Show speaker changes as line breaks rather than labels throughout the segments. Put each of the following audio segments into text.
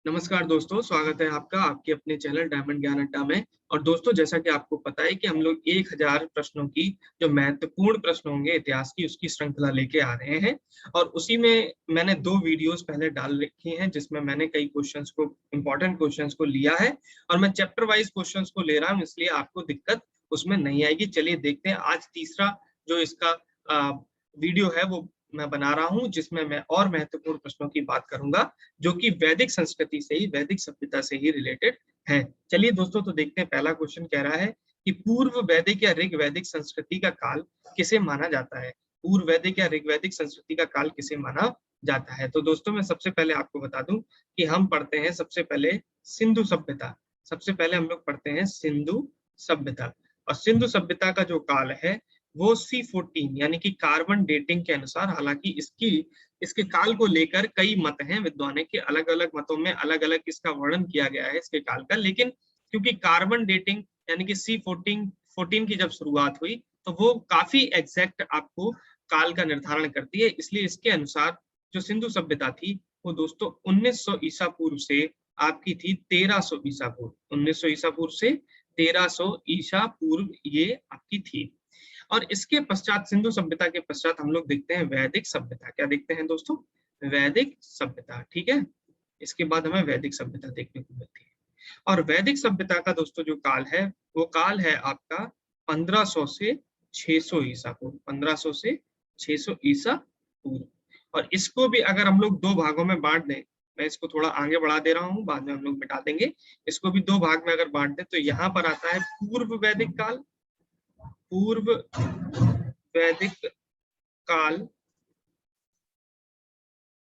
नमस्कार दोस्तों, स्वागत है आपका आपके अपने चैनल डायमंड ज्ञान अड्डा में। और दोस्तों, जैसा कि आपको पता है कि हम लोग 1000 प्रश्नों की जो महत्वपूर्ण प्रश्न होंगे इतिहास की, उसकी श्रृंखला लेके आ रहे हैं। और उसी में मैंने 2 वीडियोस पहले डाल रखी हैं जिसमें मैंने कई क्वेश्चंस को, इंपॉर्टेंट क्वेश्चंस को लिया है और मैं चैप्टर वाइज क्वेश्चंस को ले रहा हूं, इसलिए आपको दिक्कत उसमें नहीं आएगी। चलिए देखते हैं। आज तीसरा जो इसका वीडियो है वो मैं बना रहा हूं, जिसमें मैं और महत्वपूर्ण प्रश्नों की बात करूंगा जो कि वैदिक संस्कृति से ही, वैदिक सभ्यता से ही रिलेटेड है। चलिए दोस्तों, तो देखते हैं। पहला क्वेश्चन कह रहा है कि पूर्व वैदिक या ऋग वैदिक संस्कृति का काल किसे माना जाता है। पूर्व वैदिक या ऋग वैदिक संस्कृति का काल किसे माना जाता है। तो दोस्तों, मैं सबसे पहले आपको बता दूं कि हम पढ़ते हैं सबसे पहले सिंधु सभ्यता। सबसे पहले हम लोग पढ़ते हैं सिंधु सभ्यता। और सिंधु सभ्यता का जो काल है वो C14 यानी कि कार्बन डेटिंग के अनुसार, हालांकि इसके काल को लेकर कई मत हैं विद्वानों के, अलग अलग मतों में अलग अलग इसका वर्णन किया गया है इसके काल का। लेकिन क्योंकि कार्बन डेटिंग यानी कि C14 की जब शुरुआत हुई तो वो काफी एग्जैक्ट आपको काल का निर्धारण करती है, इसलिए इसके अनुसार जो सिंधु सभ्यता थी वो दोस्तों 1900 ईसा पूर्व से आपकी थी 1300 ईसा पूर्व। 1900 ईसा पूर्व से 1300 ईसा पूर्व ये आपकी थी। और इसके पश्चात, सिंधु सभ्यता के पश्चात हम लोग देखते हैं वैदिक सभ्यता। क्या देखते हैं दोस्तों? वैदिक सभ्यता। ठीक है, इसके बाद हमें वैदिक सभ्यता देखने को मिलती है। और वैदिक सभ्यता का दोस्तों जो काल है वो काल है आपका 1500 से 600 ईसा पूर्व। 1500 से 600 ईसा पूर्व। और इसको भी अगर हम लोग 2 भागों में बांट दें, मैं इसको थोड़ा आगे बढ़ा दे रहा हूं, बाद में हम लोग मिटा देंगे। इसको भी 2 भाग में अगर बांट दें तो यहाँ पर आता है पूर्व वैदिक काल, पूर्व वैदिक काल,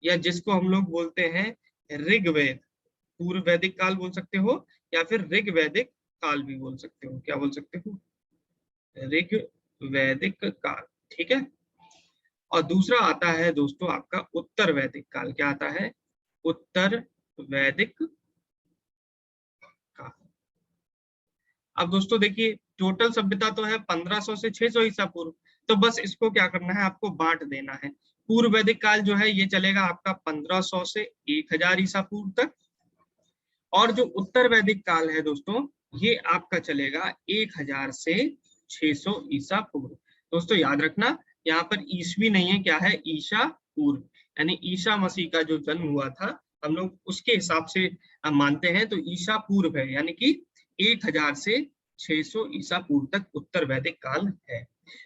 या जिसको हम लोग बोलते हैं ऋग्वेद। पूर्व वैदिक काल बोल सकते हो या फिर ऋग्वैदिक काल भी बोल सकते हो। क्या बोल सकते हो? ऋग्वैदिक काल। ठीक है। और दूसरा आता है दोस्तों आपका उत्तर वैदिक काल। क्या आता है? उत्तर वैदिक काल। अब दोस्तों देखिए, टोटल सभ्यता तो है 1500 से 600 ईसा पूर्व, तो बस इसको क्या करना है, आपको बांट देना है। पूर्व वैदिक काल जो है ये चलेगा आपका 1500 से 1000 ईसा पूर्व तक। और जो उत्तर वैदिक काल है दोस्तों, ये आपका चलेगा 1000 से 600 ईसा पूर्व। दोस्तों याद रखना, यहाँ पर ईस्वी नहीं है, क्या है? ईसा पूर्व। यानी ईसा मसीह का जो जन्म हुआ था हम लोग उसके हिसाब से मानते हैं, तो ईसा पूर्व है, यानी कि 1000 से 600 ईसा पूर्व तक उत्तर वैदिक काल है।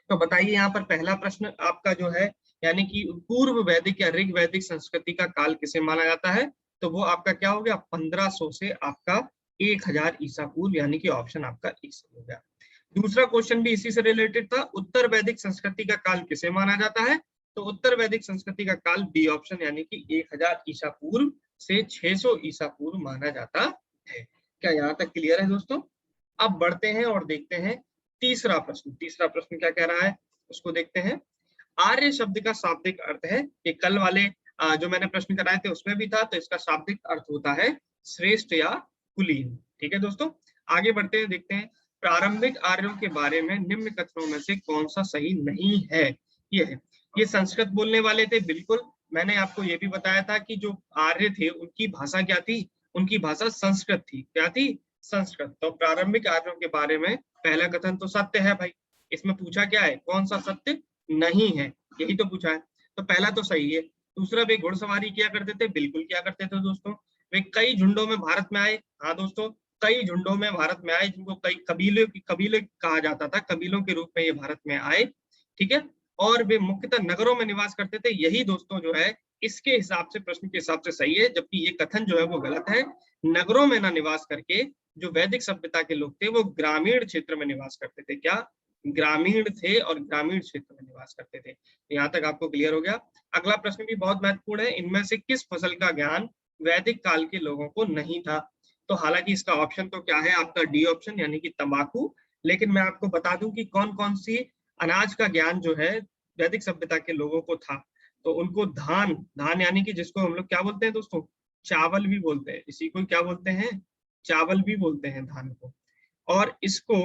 तो बताइए यहाँ पर पहला प्रश्न आपका जो है, यानी कि पूर्व वैदिक या ऋग वैदिक संस्कृति का काल किसे माना जाता है, तो वो आपका क्या हो गया? 1500 से आपका 1000 ईसा पूर्व, यानी कि ऑप्शन आपका ए हो गया। दूसरा क्वेश्चन भी इसी से रिलेटेड था। उत्तर वैदिक संस्कृति का काल किसे माना जाता है? तो उत्तर वैदिक संस्कृति का काल बी ऑप्शन, यानी कि 1000 ईसा पूर्व से 600 ईसा पूर्व माना जाता है। क्या यहाँ तक क्लियर है दोस्तों? अब बढ़ते हैं और देखते हैं तीसरा प्रश्न। तीसरा प्रश्न क्या कह रहा है उसको देखते हैं। आर्य शब्द का शाब्दिक अर्थ है, कि कल वाले जो मैंने प्रश्न कराए थे उसमें भी था, तो इसका शाब्दिक अर्थ होता है श्रेष्ठ या कुलीन। ठीक है दोस्तों, आगे बढ़ते हैं, देखते हैं। प्रारंभिक आर्यों के बारे में निम्न कथनों में से कौन सा सही नहीं है? ये है, ये संस्कृत बोलने वाले थे। बिल्कुल, मैंने आपको ये भी बताया था कि जो आर्य थे उनकी भाषा क्या थी? उनकी भाषा संस्कृत थी। क्या थी? संस्कृत। तो प्रारंभिक आर्यों के बारे में पहला कथन तो सत्य है भाई। इसमें पूछा क्या है? कौन सा सत्य नहीं है, यही तो पूछा है। तो पहला तो सही है। दूसरा, वे घुड़सवारी किया करते थे। बिल्कुल किया करते थे दोस्तों। वे कई झुंडों में भारत में आए। हाँ दोस्तों, कई झुंडों में भारत में आए, जिनको कई कबीले कहा जाता था, कबीलों के रूप में ये भारत में आए। ठीक है। और वे मुख्यतः नगरों में निवास करते थे। यही दोस्तों जो है इसके हिसाब से, प्रश्न के हिसाब से सही है, जबकि ये कथन जो है वो गलत है। नगरों में ना निवास करके जो वैदिक सभ्यता के लोग थे वो ग्रामीण क्षेत्र में निवास करते थे। क्या? ग्रामीण थे और ग्रामीण क्षेत्र में निवास करते थे। यहाँ तक आपको क्लियर हो गया। अगला प्रश्न भी बहुत महत्वपूर्ण है। इनमें से किस फसल का ज्ञान वैदिक काल के लोगों को नहीं था? तो हालांकि इसका ऑप्शन तो क्या है आपका डी ऑप्शन, यानी कि तंबाकू। लेकिन मैं आपको बता दूं कि कौन कौन सी अनाज का ज्ञान जो है वैदिक सभ्यता के लोगों को था। तो उनको धान, धान यानी कि जिसको हम लोग क्या बोलते हैं दोस्तों? चावल भी बोलते हैं। इसी को क्या बोलते हैं? चावल भी बोलते हैं धान को। और इसको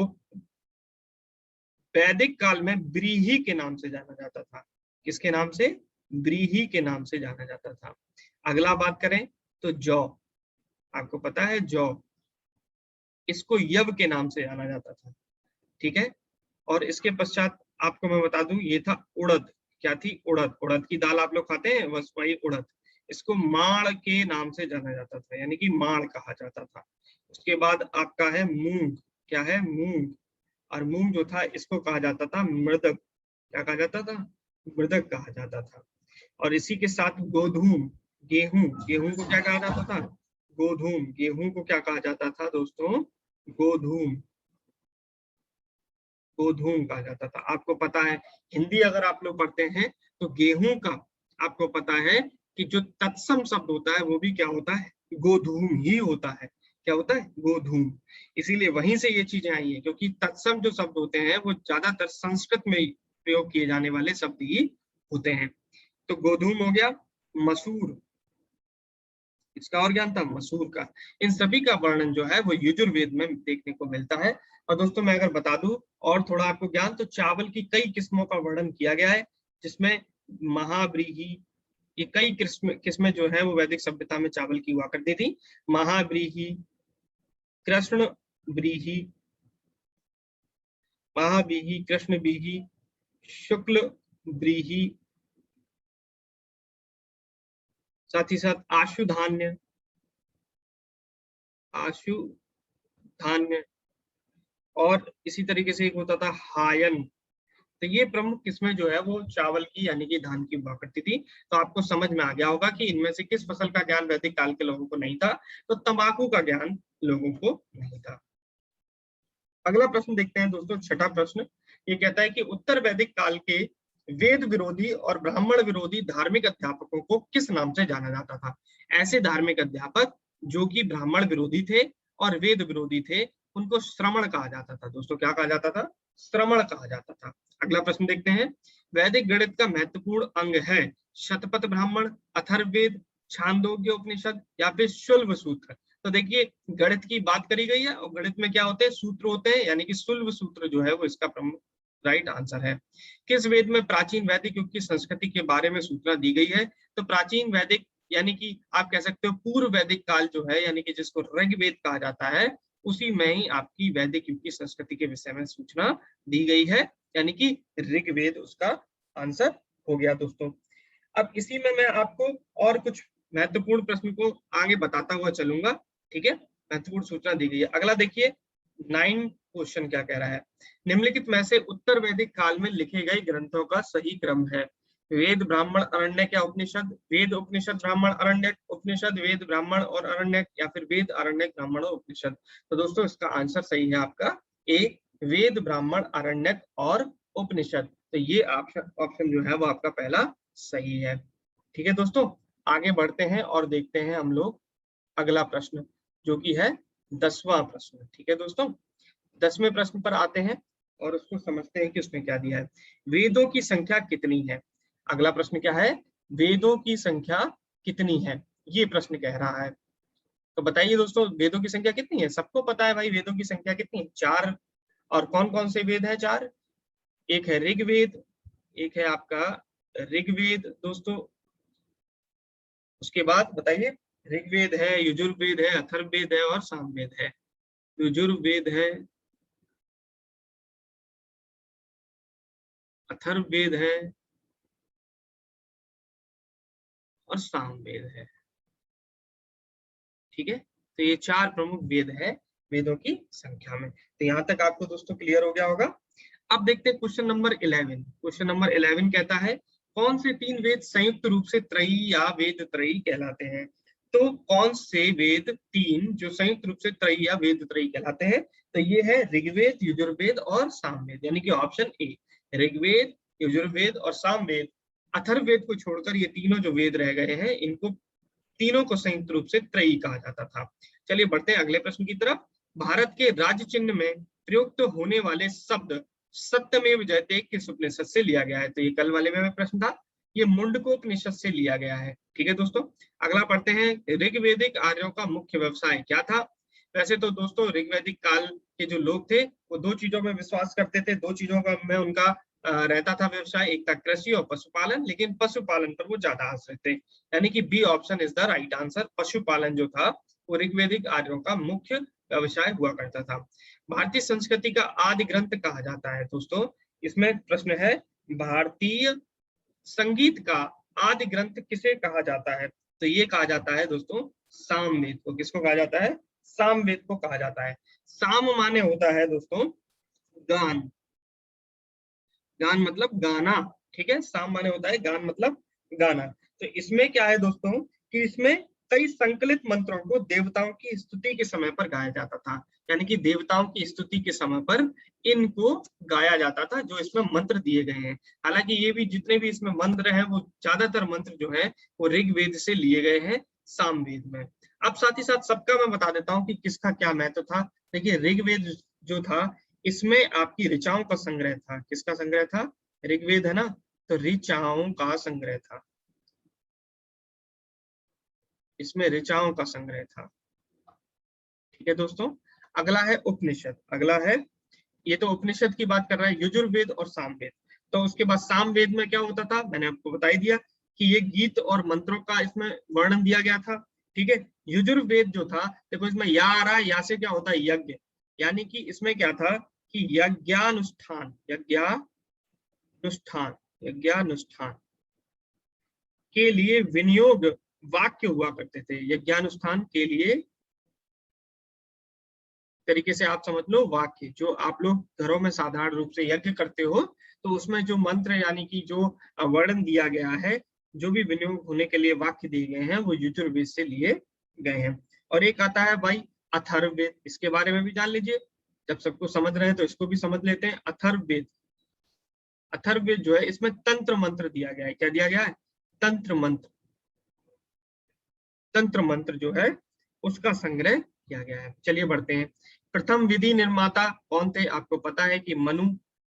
वैदिक काल में व्रीहि के नाम से जाना जाता था। किसके नाम से? व्रीहि के नाम से जाना जाता था। अगला बात करें तो जौ। आपको पता है जौ, इसको यव के नाम से जाना जाता था, ठीक है। और इसके पश्चात आपको मैं बता दूं, ये था उड़द। क्या थी? उड़द। उड़द की दाल आप लोग खाते हैं, बस वही उड़द। इसको माड़ के नाम से जाना जाता था, यानी कि माड़ कहा जाता था। उसके बाद आपका है मूंग। क्या है? मूंग। और मूंग जो था इसको कहा जाता था मृदक। क्या कहा जाता था? मृदक कहा जाता था। और इसी के साथ गोधूम, गेहूं। गेहूं को क्या कहा जाता था? गोधूम। गेहूं को क्या कहा जाता था दोस्तों? गोधूम। गोधूम कहा जाता था। आपको पता है हिंदी अगर आप लोग पढ़ते हैं तो गेहूं का आपको पता है कि जो तत्सम शब्द होता है वो भी क्या होता है? गोधूम ही होता है। क्या होता है? गोधूम। इसीलिए वहीं से ये चीजें आई है, क्योंकि तत्सम जो शब्द होते हैं वो ज्यादातर संस्कृत में प्रयोग किए जाने वाले शब्द ही होते हैं। तो गोधूम हो गया। मसूर, इसका और ज्ञान था मसूर का। इन सभी का वर्णन जो है वो यजुर्वेद में देखने को मिलता है। और दोस्तों मैं अगर बता दूं और थोड़ा आपको ज्ञान, तो चावल की कई किस्मों का वर्णन किया गया है, जिसमें महाव्रीहि, ये कई किस्में जो है वो वैदिक सभ्यता में चावल की हुआ करती थी। महाव्रीहि, कृष्ण व्रीहि, महाव्रीहि, कृष्ण व्रीहि, शुक्ल व्रीहि, साथ ही साथ आशु धान्य, आशु धान्य, और इसी तरीके से एक होता था हायन। तो ये प्रमुख किस्में जो है वो चावल की यानी कि धान की हुआ करती थी। तो आपको समझ में आ गया होगा कि इनमें से किस फसल का ज्ञान वैदिक काल के लोगों को नहीं था। तो तंबाकू का ज्ञान लोगों को नहीं था। अगला प्रश्न देखते हैं दोस्तों, छठा प्रश्न। ये कहता है कि उत्तर वैदिक काल के वेद विरोधी और ब्राह्मण विरोधी धार्मिक अध्यापकों को किस नाम से जाना जाता था? ऐसे धार्मिक अध्यापक जो कि ब्राह्मण विरोधी थे और वेद विरोधी थे, उनको श्रमण कहा जाता था। दोस्तों क्या कहा जाता था? श्रमण कहा जाता था। अगला प्रश्न देखते हैं। वैदिक गणित का महत्वपूर्ण अंग है शतपथ ब्राह्मण, अथर्ववेद, छांदोग्य उपनिषद या फिर शुल्ब सूत्र। तो देखिए गणित की बात करी गई है और गणित में क्या होते हैं? सूत्र होते हैं, यानी कि शुल्ब सूत्र जो है वो इसका प्रमुख राइट आंसर है। किस वेद में प्राचीन वैदिक युग की संस्कृति के बारे में सूचना दी गई है? तो प्राचीन वैदिक यानी कि आप कह सकते हो पूर्व वैदिक काल जो है, यानी कि जिसको ऋग्वेद कहा जाता है, उसी में ही आपकी वैदिक युग की संस्कृति के विषय में सूचना दी गई है, यानी कि ऋग्वेद उसका आंसर हो गया दोस्तों। अब इसी में मैं आपको और कुछ महत्वपूर्ण प्रश्न को आगे बताता हुआ चलूंगा, ठीक है। महत्वपूर्ण सूचना दी गई है। अगला देखिए 9 क्वेश्चन क्या कह रहा है। निम्नलिखित में से उत्तर वैदिक काल में लिखे गए ग्रंथों का सही क्रम है? वेद, ब्राह्मण, अरण्यक या उपनिषद? वेद, उपनिषद, ब्राह्मण, अरण्यक, उपनिषद, वेद, ब्राह्मण और अरण्यक, या फिर वेद, अरण्यक, ब्राह्मण और उपनिषद? तो दोस्तों इसका आंसर सही है आपका एक, वेद, ब्राह्मण, अरण्यक और उपनिषद। तो ये ऑप्शन जो है वो आपका पहला सही है। ठीक है दोस्तों, आगे बढ़ते हैं और देखते हैं हम लोग अगला प्रश्न, जो कि है 10वां प्रश्न। ठीक है दोस्तों, 10वें प्रश्न पर आते हैं और उसको समझते हैं कि उसमें क्या दिया है। वेदों की संख्या कितनी है? अगला प्रश्न क्या है? वेदों की संख्या कितनी है, ये प्रश्न कह रहा है। तो बताइए दोस्तों वेदों की संख्या कितनी है? सबको पता है भाई वेदों की संख्या कितनी है, 4। और कौन कौन से वेद है 4? एक है ऋग्वेद, एक है आपका ऋग्वेद दोस्तों, उसके बाद बताइए, ऋग्वेद है, यजुर्वेद है, अथर्ववेद है और सामवेद है। यजुर्वेद है, अथर्ववेद है और सामवेद है। ठीक है, तो ये 4 प्रमुख वेद है वेदों की संख्या में। तो यहाँ तक आपको दोस्तों क्लियर हो गया होगा। अब देखते हैं क्वेश्चन नंबर 11। क्वेश्चन नंबर 11 कहता है कौन से 3 वेद संयुक्त रूप से त्रयी या वेद त्रयी कहलाते हैं? तो कौन से वेद 3 जो संयुक्त रूप से त्रयी या वेद त्रयी कहलाते हैं? तो ये है ऋग्वेद, यजुर्वेद और सामवेद, यानी कि ऑप्शन ए, ऋग्वेद, यजुर्वेद और सामवेद। अथर्ववेद को छोड़कर ये तीनों जो वेद रह गए हैं, इनको तीनों को संयुक्त रूप से त्रयी कहा जाता था। चलिए बढ़ते हैं अगले प्रश्न की तरफ। भारत के राज्य चिन्ह में प्रयुक्त होने वाले शब्द सत्यमेव जयते किस उपनिषद से लिया गया है? तो ये कल वाले में प्रश्न था, ये मुंडकोपनिषद से लिया गया है। ठीक है दोस्तों, अगला पढ़ते हैं। ऋग्वैदिक आर्यों का मुख्य व्यवसाय क्या था? वैसे तो दोस्तों ऋग्वैदिक काल के जो लोग थे वो 2 चीजों में विश्वास करते थे, 2 चीजों का में उनका रहता था व्यवसाय, एक था कृषि और पशुपालन, लेकिन पशुपालन पर वो ज्यादा आश्रित थे, यानी कि B option is the right answer. पशुपालन जो था वो ऋग्वेदिक आर्यों का मुख्य व्यवसाय हुआ करता था। भारतीय संस्कृति का आदि ग्रंथ कहा जाता है दोस्तों। इसमें प्रश्न है, भारतीय संगीत का आदि ग्रंथ किसे कहा जाता है? तो ये कहा जाता है दोस्तों सामवेद को। किसको कहा जाता है? सामवेद को कहा जाता है। साम माने होता है दोस्तों गान। गान मतलब गाना, ठीक है। साम माने होता है गान मतलब गाना। तो इसमें क्या है दोस्तों कि इसमें कई संकलित मंत्रों को देवताओं की स्तुति के समय पर गाया जाता था। यानी कि देवताओं की स्तुति के समय पर इनको गाया जाता था, जो इसमें मंत्र दिए गए हैं। हालांकि ये भी जितने भी इसमें मंत्र हैं वो ज्यादातर मंत्र जो है वो ऋग्वेद से लिए गए हैं सामवेद में। अब साथ ही साथ सबका मैं बता देता हूँ कि किसका क्या महत्व था। देखिए ऋग्वेद जो था इसमें आपकी ऋचाओं का संग्रह था। किसका संग्रह था? ऋग्वेद है ना, तो ऋचाओं का संग्रह था। इसमें ऋचाओं का संग्रह था, ठीक है दोस्तों। अगला है उपनिषद। अगला है, ये तो उपनिषद की बात कर रहा है, यजुर्वेद और सामवेद। तो उसके बाद सामवेद में क्या होता था, मैंने आपको बता ही दिया कि ये गीत और मंत्रों का इसमें वर्णन दिया गया था, ठीक है। यजुर्वेद जो था, देखो इसमें या आ रहा है, या से क्या होता है यज्ञ, यानी कि इसमें क्या था कि यज्ञानुष्ठान, यज्ञानुष्ठान के लिए विनियोग वाक्य हुआ करते थे। यज्ञानुष्ठान के लिए तरीके से आप समझ लो वाक्य, जो आप लोग घरों में साधारण रूप से यज्ञ करते हो, तो उसमें जो मंत्र यानी कि जो वर्णन दिया गया है, जो भी विनियोग होने के लिए वाक्य दिए गए हैं, वो यजुर्वेद से लिए गए हैं। और एक आता है भाई अथर्ववेद। इसके बारे में भी जान लीजिए, जब सबको समझ रहे हैं तो इसको भी समझ लेते हैं। अथर्ववेद, अथर्ववेद जो है इसमें तंत्र मंत्र दिया गया है। क्या दिया गया है? तंत्र मंत्र। तंत्र मंत्र जो है उसका संग्रह किया गया है। चलिए बढ़ते हैं। प्रथम विधि निर्माता कौन थे? आपको पता है कि मनु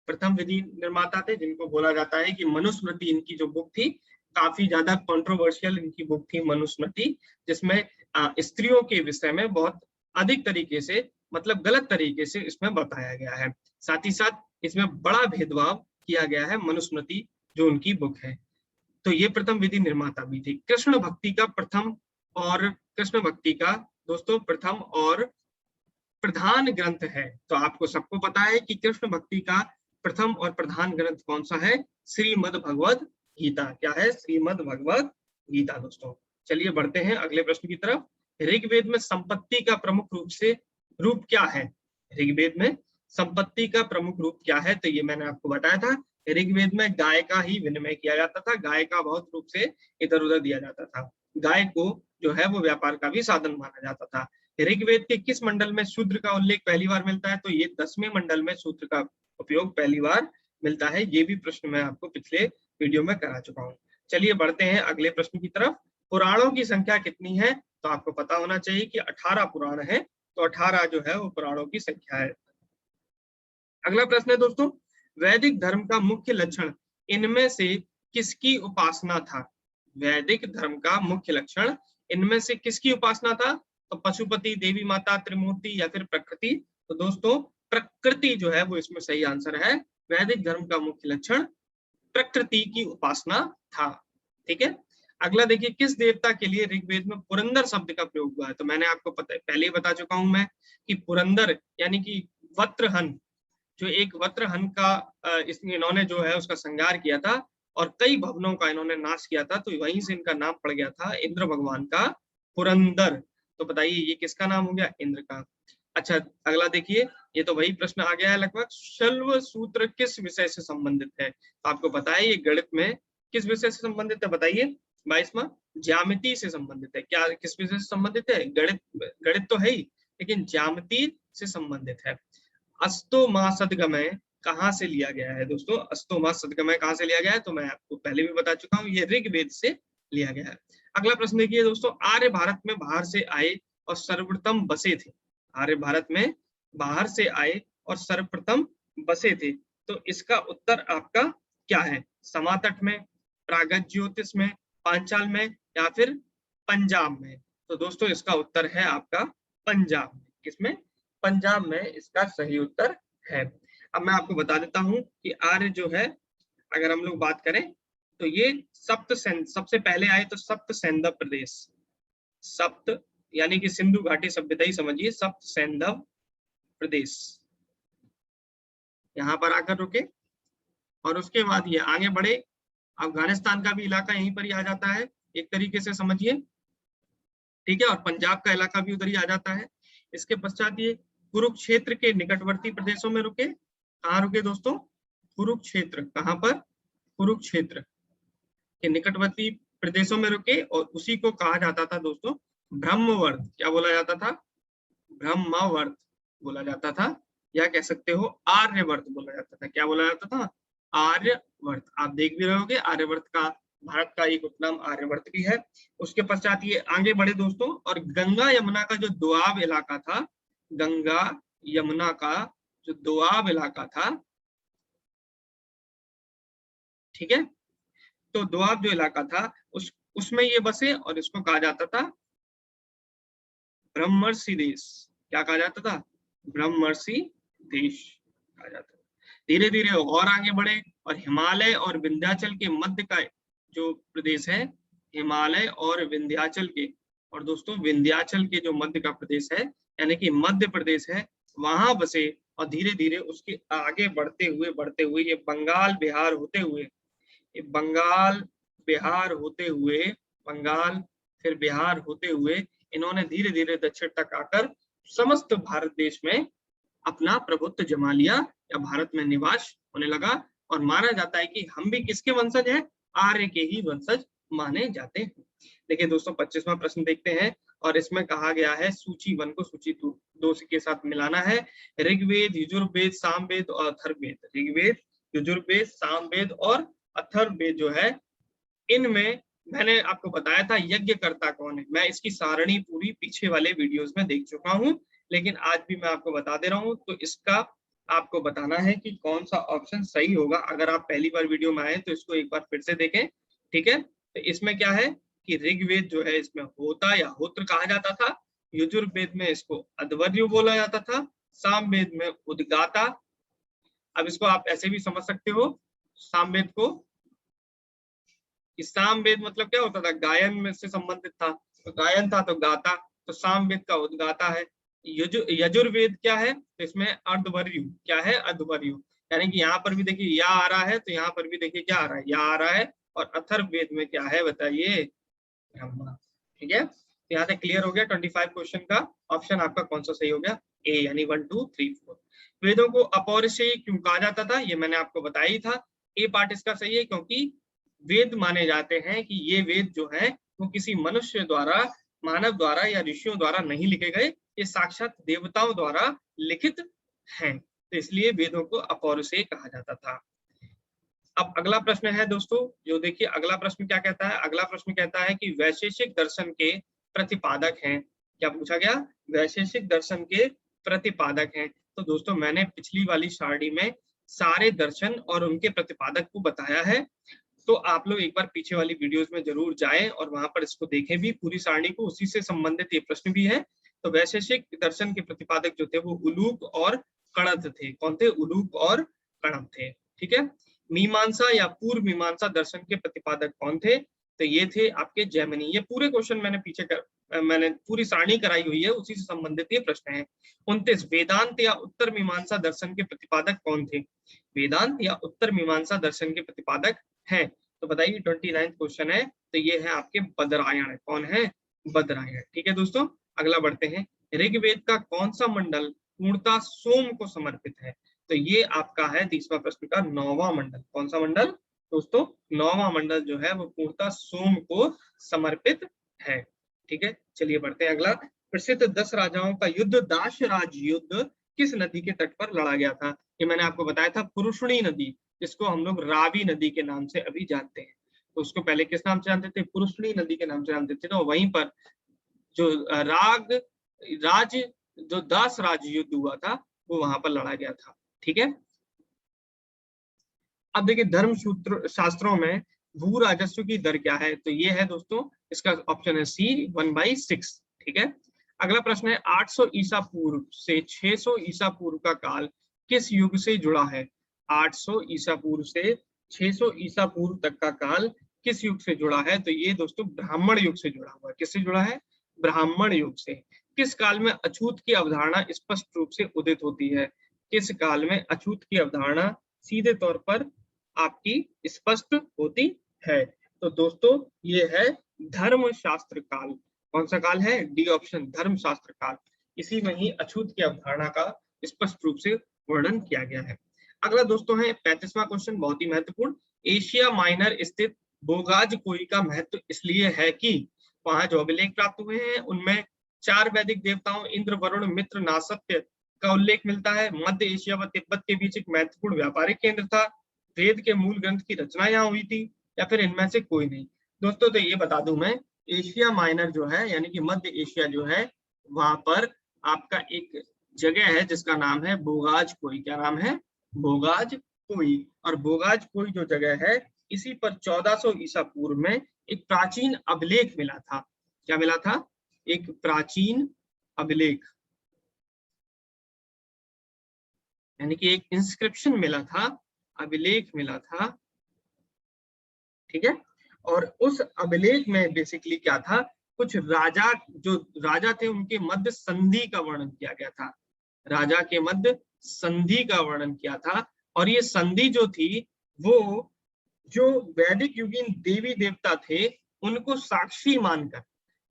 प्रथम विधि निर्माता थे, जिनको बोला जाता है कि मनुस्मृति इनकी जो बुक थी, काफी ज्यादा कंट्रोवर्शियल इनकी बुक थी मनुस्मृति, जिसमें स्त्रियों के विषय में बहुत अधिक तरीके से, मतलब गलत तरीके से इसमें बताया गया है। साथ ही साथ इसमें बड़ा भेदभाव किया गया है मनुस्मृति जो उनकी बुक है। तो ये प्रथम विधि निर्माता भी थी। कृष्ण भक्ति का प्रथम और कृष्ण भक्ति का दोस्तों प्रथम और प्रधान ग्रंथ है। तो आपको सबको पता है कि कृष्ण भक्ति का प्रथम और प्रधान ग्रंथ कौन सा है? श्रीमद् भगवद गीता। क्या है? श्रीमद् भगवद गीता दोस्तों। चलिए बढ़ते हैं अगले प्रश्न की तरफ। ऋग्वेद में संपत्ति का प्रमुख रूप क्या है? ऋग्वेद में संपत्ति का प्रमुख रूप क्या है? तो ये मैंने आपको बताया था, ऋग्वेद में गाय का ही विनिमय किया जाता था। गाय का बहुत रूप से इधर उधर दिया जाता था। गाय को जो है वो व्यापार का भी साधन माना जाता था। ऋग्वेद के किस मंडल में शूद्र का उल्लेख पहली बार मिलता है? तो ये 10वें मंडल में शूद्र का उपयोग पहली बार मिलता है। ये भी प्रश्न मैं आपको पिछले वीडियो में करा चुका हूँ। चलिए बढ़ते हैं अगले प्रश्न की तरफ। पुराणों की संख्या कितनी है? तो आपको पता होना चाहिए कि 18 पुराण है। तो 18 जो है वो पुराणों की संख्या है। अगला प्रश्न है दोस्तों, वैदिक धर्म का मुख्य लक्षण इनमें से किसकी उपासना था? वैदिक धर्म का मुख्य लक्षण इनमें से किसकी उपासना था? तो पशुपति, देवी माता, त्रिमूर्ति या फिर प्रकृति? तो दोस्तों प्रकृति जो है वो इसमें सही आंसर है। वैदिक धर्म का मुख्य लक्षण प्रकृति की उपासना था, ठीक है। अगला देखिए, किस देवता के लिए ऋग्वेद में पुरंदर शब्द का प्रयोग हुआ है? तो मैंने आपको पहले ही बता चुका हूं मैं कि पुरंदर यानी कि वत्रहन, जो एक वत्रहन का इन्होंने जो है उसका संहार किया था और कई भवनों का इन्होंने नाश किया था, तो वहीं से इनका नाम पड़ गया था इंद्र भगवान का पुरंदर। तो बताइए ये किसका नाम हो गया? इंद्र का। अच्छा अगला देखिए, ये तो वही प्रश्न आ गया है लगभग। शल्व सूत्र किस विषय से संबंधित है? तो आपको पता है ये गणित में किस विषय से संबंधित है? बताइए। 22वां ज्यामिति से संबंधित है। क्या किस विषय से संबंधित है? गणित, गणित तो है ही, लेकिन ज्यामिति से संबंधित है। अस्तोमा सदगमय कहाँ से लिया गया है दोस्तों? अस्तोमा सदगमय कहाँ से लिया गया है? तो मैं आपको पहले भी बता चुका हूँ, ये ऋग्वेद से लिया गया है। अगला प्रश्न देखिए दोस्तों, आर्य भारत में बाहर से आए और सर्वप्रथम बसे थे। आर्य भारत में बाहर से आए और सर्वप्रथम बसे थे, तो इसका उत्तर आपका क्या है? समातट में, प्रागज्योतिष में, पांचाल में या फिर पंजाब में? तो दोस्तों इसका उत्तर है आपका पंजाब में। किसमें? पंजाब में इसका सही उत्तर है। अब मैं आपको बता देता हूं कि आर्य जो है, अगर हम लोग बात करें तो ये सबसे पहले आए तो सप्त सेंद प्रदेश, सप्त यानी कि सिंधु घाटी सभ्यता ही समझिए, सप्त सैंधव प्रदेश, यहाँ पर आकर रुके। और उसके बाद ये आगे बढ़े, अफगानिस्तान का भी इलाका यहीं पर ही आ जाता है एक तरीके से समझिए, ठीक है, और पंजाब का इलाका भी उधर ही आ जाता है। इसके पश्चात ये कुरुक्षेत्र के निकटवर्ती प्रदेशों में रुके। कहाँ रुके दोस्तों? कुरुक्षेत्र, कहाँ पर? कुरुक्षेत्र के निकटवर्ती प्रदेशों में रुके, और उसी को कहा जाता था दोस्तों ब्रह्मवर्त। क्या बोला जाता था? ब्रह्मवर्त बोला जाता था, या कह सकते हो आर्यवर्त बोला जाता था। क्या बोला जाता था? आर्यवर्त। आप देख भी रहे होगे आर्यवर्त का, भारत का एक उपनाम आर्यवर्त भी है। उसके पश्चात ये आगे बढ़े दोस्तों, और गंगा यमुना का जो दोआब इलाका था, गंगा यमुना का जो दोआब इलाका था, ठीक है, तो दोआब जो इलाका था उसमें ये बसे, और इसको कहा जाता था ब्रह्मर्षि देश। क्या कहा जाता था? ब्रह्मर्षि देश कहा जाता था। धीरे धीरे और आगे बढ़े, और हिमालय और विंध्याचल के मध्य का जो प्रदेश है, हिमालय और विंध्याचल के, और दोस्तों विंध्याचल के जो मध्य का प्रदेश है, यानी कि मध्य प्रदेश है, वहां बसे। और धीरे धीरे उसके आगे बढ़ते हुए ये बंगाल बिहार होते हुए, ये बंगाल बिहार होते हुए, बंगाल फिर बिहार होते हुए, इन्होंने धीरे धीरे दक्षिण तक आकर समस्त भारत देश में अपना प्रभुत्व जमा लिया, या भारत में निवास होने लगा। और माना जाता है कि हम भी किसके वंशज हैं? आर्य के ही वंशज माने जाते हैं। देखिए दोस्तों 25वां प्रश्न देखते हैं, और इसमें कहा गया है सूची 1 को सूची 2 के साथ मिलाना है। ऋग्वेद, यजुर्वेद, सामवेद और अथर्ववेद। ऋग्वेद, यजुर्वेद, सामवेद और अथर्ववेद जो है, इनमें मैंने आपको बताया था यज्ञकर्ता कौन है। मैं इसकी सारणी पूरी पीछे वाले वीडियोस में देख चुका हूं, लेकिन आज भी मैं आपको बता दे रहा हूं। तो इसका आपको बताना है कि कौन सा ऑप्शन सही होगा। अगर आप पहली बार वीडियो में आए तो इसको एक बार फिर से देखें, ठीक है। तो इसमें क्या है कि ऋग्वेद जो है इसमें होता या होत्र कहा जाता था, यजुर्वेद में इसको अध्वर्यु बोला जाता था, सामवेद में उद्गाता। अब इसको आप ऐसे भी समझ सकते हो, सामवेद को, सामवेद मतलब क्या होता था? गायन में से संबंधित था, तो गायन था तो गाता, तो सामवेद का उद्गाता है। यजुर्वेद क्या है? तो इसमें अर्धवर्यु। क्या है? अर्धवर्यु, यानी कि यहाँ पर भी देखिए या आ रहा है, तो यहाँ पर भी देखिए क्या आ रहा है? या आ रहा है। और अथर्ववेद में क्या है बताइए? ब्रह्मा। ठीक है, तो यहाँ से क्लियर हो गया 25 क्वेश्चन का ऑप्शन आपका कौन सा सही हो गया? ए, यानी 1 2 3 4। वेदों को अपौरुषेय क्यों कहा जाता था? ये मैंने आपको बताया ही था। ए पार्ट इसका सही है, क्योंकि वेद माने जाते हैं कि ये वेद जो है वो किसी मनुष्य द्वारा, मानव द्वारा या ऋषियों द्वारा नहीं लिखे गए, ये साक्षात देवताओं द्वारा लिखित हैं, तो इसलिए वेदों को अपौरुषेय कहा जाता था। अब अगला प्रश्न है दोस्तों, जो देखिए अगला प्रश्न क्या कहता है? अगला प्रश्न कहता है कि वैशेषिक दर्शन के प्रतिपादक हैं। क्या पूछा गया? वैशेषिक दर्शन के प्रतिपादक हैं। तो दोस्तों मैंने पिछली वाली सारणी में सारे दर्शन और उनके प्रतिपादक को बताया है, तो आप लोग एक बार पीछे वाली वीडियोस में जरूर जाएं और वहां पर इसको देखें भी, पूरी सारणी को, उसी से संबंधित ये प्रश्न भी है। तो वैशेषिक दर्शन के प्रतिपादक जो थे वो उलूक और कणद थे। कौन थे? उलूक और कणद थे, ठीक है। मीमांसा या पूर्व मीमांसा दर्शन के प्रतिपादक कौन थे? तो ये थे आपके जैमिनी। ये पूरे क्वेश्चन मैंने पूरी सारणी कराई हुई है, उसी से संबंधित ये प्रश्न है। 29 वेदांत या उत्तर मीमांसा दर्शन के प्रतिपादक कौन थे? वेदांत या उत्तर मीमांसा दर्शन के प्रतिपादक हैं, तो बताइए 29 क्वेश्चन है, तो ये है आपके बदरायण। कौन है? बदरायण। ठीक है दोस्तों, अगला बढ़ते हैं। ऋग्वेद का कौन सा मंडल पूर्णतः सोम को समर्पित है? तो ये आपका है 30वां प्रश्न का 9वां मंडल। कौन सा मंडल दोस्तों? 9वां मंडल जो है वो पूर्णतः सोम को समर्पित है। ठीक है, चलिए बढ़ते हैं अगला। प्रसिद्ध 10 राजाओं का युद्ध, दाशराज युद्ध, किस नदी के तट पर लड़ा गया था? ये मैंने आपको बताया था, पुरुषणी नदी, जिसको हम लोग रावी नदी के नाम से अभी जानते हैं। तो उसको पहले किस नाम से जानते थे? पुरुषणी नदी के नाम से जानते थे। तो वहीं पर जो जो दास राज युद्ध हुआ था वो वहां पर लड़ा गया था। ठीक है, अब देखिए धर्म सूत्र शास्त्रों में भू राजस्व की दर क्या है? तो ये है दोस्तों, इसका ऑप्शन है सी, 1/6। ठीक है, अगला प्रश्न है 800 ईसा पूर्व से 600 ईसा पूर्व का काल किस युग से जुड़ा है? 800 ईसा पूर्व से 600 ईसा पूर्व तक का काल किस युग से जुड़ा है? तो ये दोस्तों ब्राह्मण युग से जुड़ा हुआ है। किससे जुड़ा है? ब्राह्मण युग से। किस काल में अछूत की अवधारणा स्पष्ट रूप से उदित होती है? किस काल में अछूत की अवधारणा सीधे तौर पर आपकी स्पष्ट होती है? तो दोस्तों ये है धर्मशास्त्र काल। कौन सा काल है? डी ऑप्शन, धर्मशास्त्र काल। इसी में ही अछूत की अवधारणा का स्पष्ट रूप से वर्णन किया गया है। अगला दोस्तों है 35वां क्वेश्चन, बहुत ही महत्वपूर्ण। एशिया माइनर स्थित बोगाज कोई का महत्व इसलिए है कि वहां जो अभिलेख प्राप्त हुए हैं उनमें 4 वैदिक देवताओं इंद्र, वरुण, मित्र, नासत्य का उल्लेख मिलता है। मध्य एशिया व तिब्बत के बीच एक महत्वपूर्ण व्यापारिक केंद्र था। वेद के मूल ग्रंथ की रचना यहाँ हुई थी, या फिर इनमें से कोई नहीं। दोस्तों तो ये बता दूं मैं, एशिया माइनर जो है यानी कि मध्य एशिया जो है, वहां पर आपका एक जगह है जिसका नाम है बोगाज कोई। क्या नाम है? बोगाज कोई। और बोगाज कोई जो जगह है, इसी पर 1400 ईसा पूर्व में एक प्राचीन अभिलेख मिला था। क्या मिला था? एक प्राचीन अभिलेख, यानी कि एक इंस्क्रिप्शन मिला था, अभिलेख मिला था, ठीक है। और उस अभिलेख में बेसिकली क्या था, कुछ राजा, जो राजा थे उनके मध्य संधि का वर्णन किया गया था। राजा के मध्य संधि का वर्णन किया था। और ये संधि जो थी वो जो वैदिक युगीन देवी देवता थे उनको साक्षी मानकर,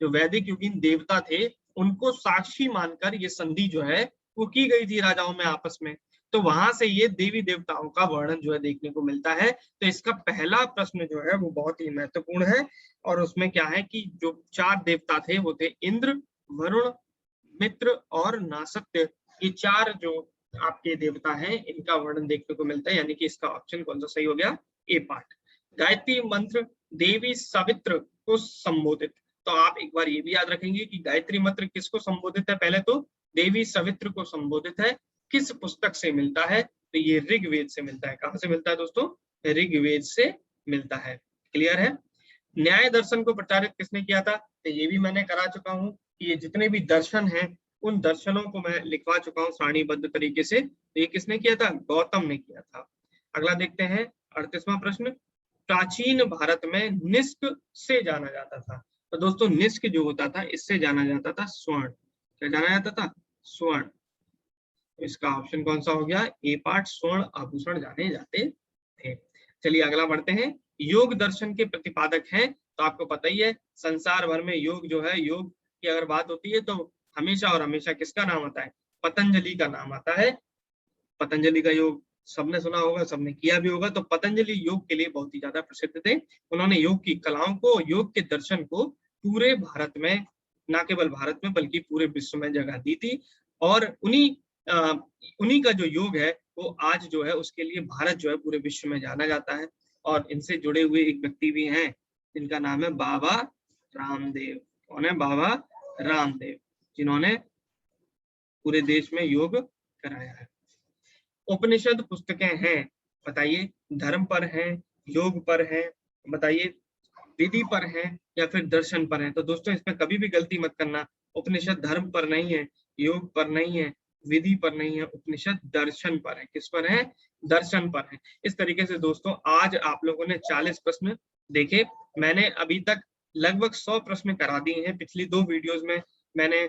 जो वैदिक युगीन देवता थे उनको साक्षी मानकर ये संधि जो है वो की गई थी राजाओं में आपस में। तो वहां से ये देवी देवताओं का वर्णन जो है देखने को मिलता है। तो इसका पहला प्रश्न जो है वो बहुत ही महत्वपूर्ण है। और उसमें क्या है कि जो 4 देवता थे वो थे इंद्र, वरुण, मित्र और नासत्य। ये 4 जो आपके देवता हैं इनका वर्णन देखने को मिलता है, यानी कि इसका ऑप्शन कौन सा सही हो गया? ए पार्ट। गायत्री मंत्र देवी सवित्र को संबोधित। तो आप एक बार ये भी याद रखेंगे कि गायत्री मंत्र किसको संबोधित है? पहले तो देवी सवित्र को संबोधित है। किस पुस्तक से मिलता है? तो ये ऋग्वेद से मिलता है। कहां से मिलता है दोस्तों? ऋग्वेद से मिलता है। क्लियर है? न्याय दर्शन को प्रचारित किसने किया था? तो ये भी मैंने करा चुका हूँ कि ये जितने भी दर्शन हैं उन दर्शनों को मैं लिखवा चुका हूँ सारणीबद्ध तरीके से। तो ये किसने किया था? गौतम ने किया था। अगला देखते हैं 38वां प्रश्न। प्राचीन भारत में निष्क से जाना जाता था। तो दोस्तों निष्क जो होता था इससे जाना जाता था स्वर्ण। क्या जाना जाता था? स्वर्ण। इसका ऑप्शन कौन सा हो गया? ए पार्ट, स्वर्ण आभूषण जाने जाते थे। चलिए अगला बढ़ते हैं। योग दर्शन के प्रतिपादक हैं। तो आपको पता ही है संसार भर में योग जो है, योग की अगर बात होती है तो हमेशा और हमेशा किसका नाम आता है? पतंजलि का नाम आता है। पतंजलि का योग सबने सुना होगा, सबने किया भी होगा। तो पतंजलि योग के लिए बहुत ही ज्यादा प्रसिद्ध थे। उन्होंने योग की कलाओं को, योग के दर्शन को पूरे भारत में, ना केवल भारत में बल्कि पूरे विश्व में जगह दी थी। और उन्हीं का जो योग है वो आज जो है उसके लिए भारत जो है पूरे विश्व में जाना जाता है। और इनसे जुड़े हुए एक व्यक्ति भी हैं जिनका नाम है बाबा रामदेव। कौन है? बाबा रामदेव, जिन्होंने पूरे देश में योग कराया है। उपनिषद पुस्तकें हैं, बताइए, धर्म पर हैं, योग पर हैं, बताइए, विधि पर हैं या फिर दर्शन पर हैं? तो दोस्तों इसमें कभी भी गलती मत करना। उपनिषद धर्म पर नहीं है, योग पर नहीं है, विधि पर नहीं है, उपनिषद दर्शन पर है। किस पर है? दर्शन पर है। इस तरीके से दोस्तों आज आप लोगों ने 40 प्रश्न देखे। मैंने अभी तक लगभग 100 प्रश्न करा दिए हैं। पिछली 2 वीडियोस में मैंने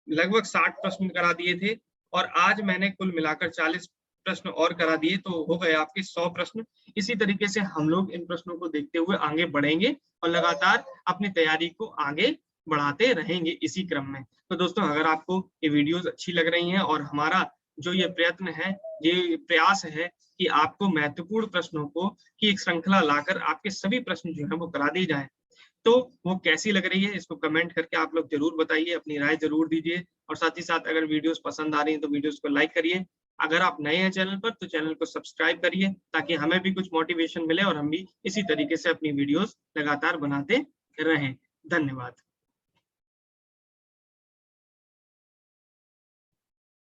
लगभग 60 प्रश्न करा दिए थे और आज मैंने कुल मिलाकर 40 प्रश्न और करा दिए, तो हो गए आपके 100 प्रश्न। इसी तरीके से हम लोग इन प्रश्नों को देखते हुए आगे बढ़ेंगे और लगातार अपनी तैयारी को आगे बढ़ाते रहेंगे इसी क्रम में। तो दोस्तों अगर आपको ये वीडियोस अच्छी लग रही हैं और हमारा जो ये प्रयत्न है, ये प्रयास है कि आपको महत्वपूर्ण प्रश्नों को की एक श्रृंखला लाकर आपके सभी प्रश्न जो है वो करा दिए जाए, तो वो कैसी लग रही है इसको कमेंट करके आप लोग जरूर बताइए, अपनी राय जरूर दीजिए। और साथ ही साथ अगर वीडियोस पसंद आ रही हैं तो वीडियोस को लाइक करिए। अगर आप नए हैं चैनल पर तो चैनल को सब्सक्राइब करिए ताकि हमें भी कुछ मोटिवेशन मिले और हम भी इसी तरीके से अपनी वीडियोस लगातार बनाते रहें। धन्यवाद।